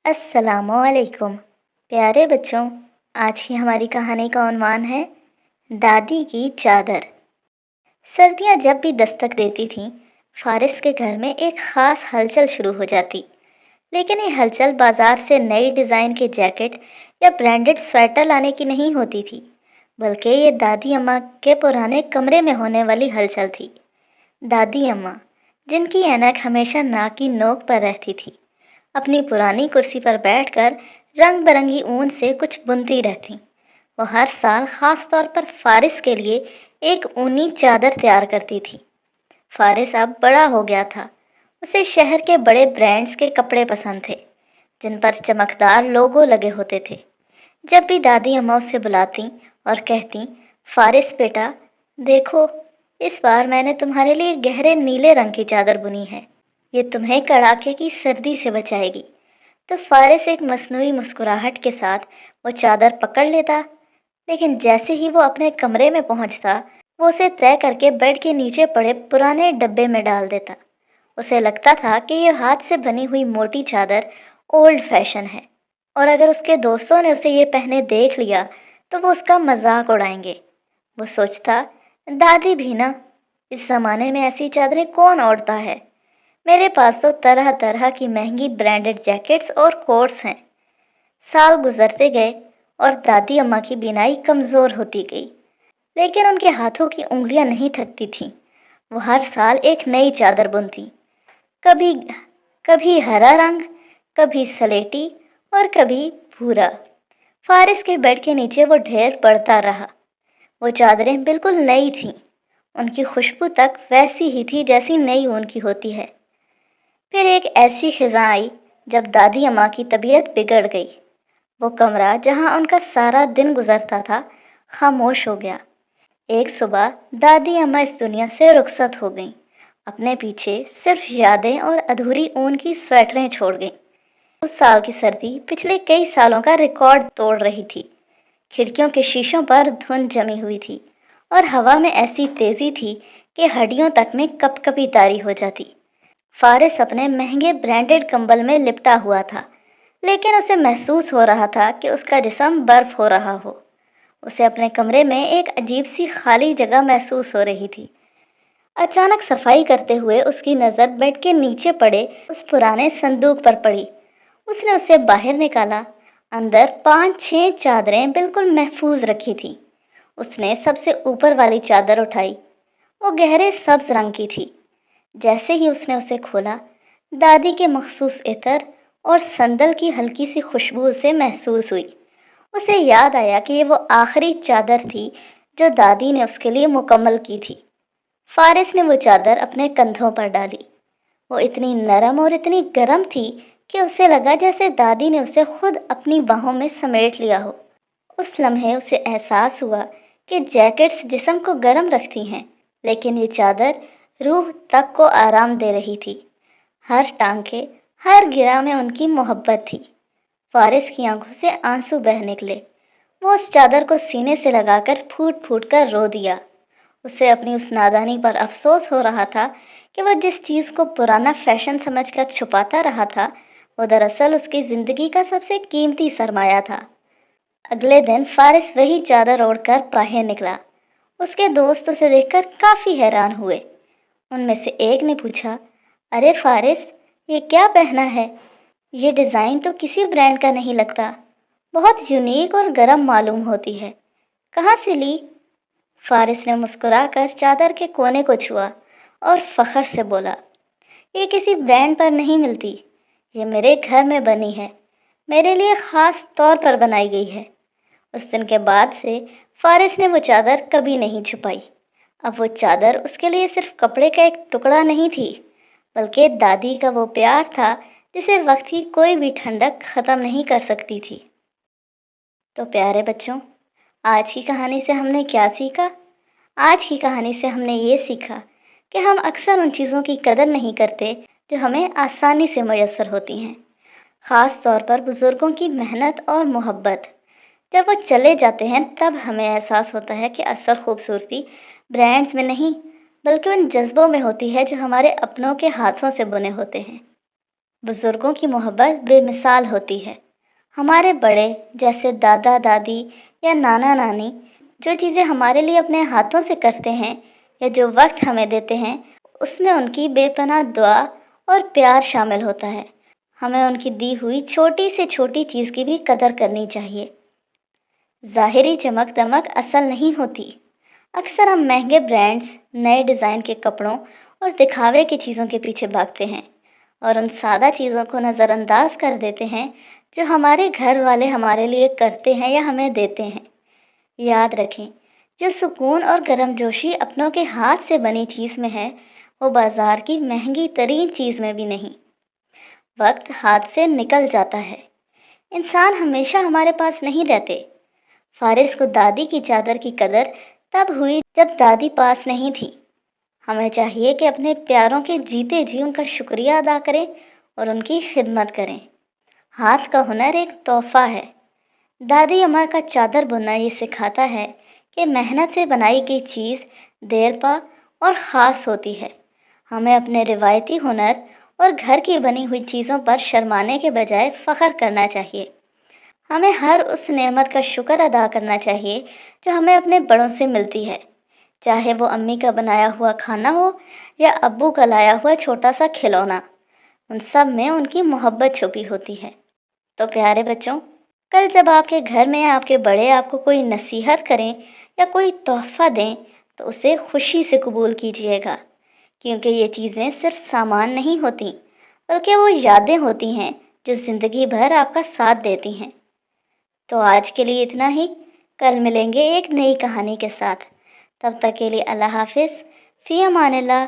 अस्सलामुअलैकुम प्यारे बच्चों। आज की हमारी कहानी का उन्वान है दादी की चादर। सर्दियाँ जब भी दस्तक देती थीं, फारिस के घर में एक ख़ास हलचल शुरू हो जाती। लेकिन ये हलचल बाज़ार से नई डिज़ाइन के जैकेट या ब्रांडेड स्वेटर लाने की नहीं होती थी, बल्कि ये दादी अम्मा के पुराने कमरे में होने वाली हलचल थी। दादी अम्मा, जिनकी ऐनक हमेशा नाक की नोक पर रहती थी, अपनी पुरानी कुर्सी पर बैठकर रंग बिरंगी ऊन से कुछ बुनती रहती। वो हर साल खास तौर पर फारिस के लिए एक ऊनी चादर तैयार करती थी। फारिस अब बड़ा हो गया था। उसे शहर के बड़े ब्रांड्स के कपड़े पसंद थे, जिन पर चमकदार लोगो लगे होते थे। जब भी दादी अम्मा उसे बुलाती और कहती, फारिस बेटा देखो, इस बार मैंने तुम्हारे लिए गहरे नीले रंग की चादर बुनी है, ये तुम्हें कड़ाके की सर्दी से बचाएगी, तो फारिस एक मसनूई मुस्कुराहट के साथ वो चादर पकड़ लेता। लेकिन जैसे ही वो अपने कमरे में पहुंचता, वो उसे तय करके बेड के नीचे पड़े पुराने डब्बे में डाल देता। उसे लगता था कि ये हाथ से बनी हुई मोटी चादर ओल्ड फैशन है, और अगर उसके दोस्तों ने उसे ये पहने देख लिया तो वो उसका मजाक उड़ाएंगे। वो सोचता, दादी भी ना, इस ज़माने में ऐसी चादरें कौन ओढ़ता है। मेरे पास तो तरह तरह की महंगी ब्रांडेड जैकेट्स और कोट्स हैं। साल गुजरते गए और दादी अम्मा की बीनाई कमज़ोर होती गई, लेकिन उनके हाथों की उंगलियां नहीं थकती थीं। वो हर साल एक नई चादर बुनती, कभी कभी हरा रंग, कभी सलेटी और कभी भूरा। फारिस के बेड के नीचे वो ढेर पड़ता रहा। वो चादरें बिल्कुल नई थीं, उनकी खुशबू तक वैसी ही थी जैसी नई ऊन की होती है। फिर एक ऐसी खिज़ा आई जब दादी अम्मा की तबीयत बिगड़ गई। वो कमरा जहाँ उनका सारा दिन गुजरता था, खामोश हो गया। एक सुबह दादी अम्मा इस दुनिया से रुखसत हो गईं। अपने पीछे सिर्फ यादें और अधूरी ऊन की स्वेटरें छोड़ गईं। उस साल की सर्दी पिछले कई सालों का रिकॉर्ड तोड़ रही थी। खिड़कियों के शीशों पर धुंध जमी हुई थी और हवा में ऐसी तेज़ी थी कि हड्डियों तक में कपकपी तारी हो जाती। फारिस अपने महंगे ब्रांडेड कंबल में लिपटा हुआ था, लेकिन उसे महसूस हो रहा था कि उसका जिस्म बर्फ हो रहा हो। उसे अपने कमरे में एक अजीब सी खाली जगह महसूस हो रही थी। अचानक सफाई करते हुए उसकी नज़र बेड के नीचे पड़े उस पुराने संदूक पर पड़ी। उसने उसे बाहर निकाला। अंदर 5-6 चादरें बिल्कुल महफूज रखी थी। उसने सबसे ऊपर वाली चादर उठाई। वो गहरे सब्ज रंग की थी। जैसे ही उसने उसे खोला, दादी के मखसूस इत्र और संदल की हल्की सी खुशबू उसे महसूस हुई। उसे याद आया कि ये वो आखिरी चादर थी जो दादी ने उसके लिए मुकम्मल की थी। फारिस ने वो चादर अपने कंधों पर डाली। वो इतनी नरम और इतनी गर्म थी कि उसे लगा जैसे दादी ने उसे खुद अपनी बाहों में समेट लिया हो। उस लम्हे उसे एहसास हुआ कि जैकेट्स जिस्म को गर्म रखती हैं, लेकिन ये चादर रूह तक को आराम दे रही थी। हर टांके, हर गिरा में उनकी मोहब्बत थी। फारिस की आंखों से आंसू बह निकले। वो उस चादर को सीने से लगाकर फूट फूट कर रो दिया। उसे अपनी उस नादानी पर अफसोस हो रहा था कि वह जिस चीज़ को पुराना फैशन समझकर छुपाता रहा था, वो दरअसल उसकी ज़िंदगी का सबसे कीमती सरमाया था। अगले दिन फारिस वही चादर ओढ़कर बाहर निकला। उसके दोस्त उसे देखकर काफ़ी हैरान हुए। उनमें से एक ने पूछा, अरे फारिस, ये क्या पहना है? ये डिज़ाइन तो किसी ब्रांड का नहीं लगता। बहुत यूनिक और गर्म मालूम होती है। कहाँ से ली? फारिस ने मुस्कुराकर चादर के कोने को छुआ और फख्र से बोला, ये किसी ब्रांड पर नहीं मिलती। ये मेरे घर में बनी है, मेरे लिए ख़ास तौर पर बनाई गई है। उस दिन के बाद से फारिस ने वो चादर कभी नहीं छुपाई। अब वो चादर उसके लिए सिर्फ कपड़े का एक टुकड़ा नहीं थी, बल्कि दादी का वो प्यार था जिसे वक्त की कोई भी ठंडक ख़त्म नहीं कर सकती थी। तो प्यारे बच्चों, आज की कहानी से हमने क्या सीखा? आज की कहानी से हमने ये सीखा कि हम अक्सर उन चीज़ों की कदर नहीं करते जो हमें आसानी से मैसर होती हैं, ख़ास तौर पर बुज़ुर्गों की मेहनत और मोहब्बत। जब वो चले जाते हैं तब हमें एहसास होता है कि असल खूबसूरती ब्रांड्स में नहीं, बल्कि उन जज्बों में होती है जो हमारे अपनों के हाथों से बुने होते हैं। बुज़ुर्गों की मोहब्बत बेमिसाल होती है। हमारे बड़े जैसे दादा दादी या नाना नानी जो चीज़ें हमारे लिए अपने हाथों से करते हैं या जो वक्त हमें देते हैं, उसमें उनकी बेपनाह दुआ और प्यार शामिल होता है। हमें उनकी दी हुई छोटी से छोटी चीज़ की भी कदर करनी चाहिए। ज़ाहिरी चमक दमक असल नहीं होती। अक्सर हम महंगे ब्रांड्स, नए डिज़ाइन के कपड़ों और दिखावे की चीज़ों के पीछे भागते हैं और उन सादा चीज़ों को नज़रअंदाज कर देते हैं जो हमारे घर वाले हमारे लिए करते हैं या हमें देते हैं। याद रखें, जो सुकून और गर्मजोशी अपनों के हाथ से बनी चीज़ में है, वो बाज़ार की महंगी तरीन चीज़ में भी नहीं। वक्त हाथ से निकल जाता है, इंसान हमेशा हमारे पास नहीं रहते। फारिस को दादी की चादर की कदर तब हुई जब दादी पास नहीं थी। हमें चाहिए कि अपने प्यारों के जीते जी उनका शुक्रिया अदा करें और उनकी खिदमत करें। हाथ का हुनर एक तोहफा है। दादी अम्मा का चादर बुनना ये सिखाता है कि मेहनत से बनाई गई चीज़ देर पा और ख़ास होती है। हमें अपने रिवायती हुनर और घर की बनी हुई चीज़ों पर शर्माने के बजाय फ़ख्र करना चाहिए। हमें हर उस नेमत का शुक्र अदा करना चाहिए जो हमें अपने बड़ों से मिलती है, चाहे वो अम्मी का बनाया हुआ खाना हो या अब्बू का लाया हुआ छोटा सा खिलौना। उन सब में उनकी मोहब्बत छुपी होती है। तो प्यारे बच्चों, कल जब आपके घर में आपके बड़े आपको कोई नसीहत करें या कोई तोहफ़ा दें, तो उसे खुशी से कबूल कीजिएगा, क्योंकि ये चीज़ें सिर्फ सामान नहीं होती, बल्कि वो यादें होती हैं जो ज़िंदगी भर आपका साथ देती हैं। तो आज के लिए इतना ही। कल मिलेंगे एक नई कहानी के साथ। तब तक के लिए अल्लाह हाफिज़। फ़ी अमानिल्लाह।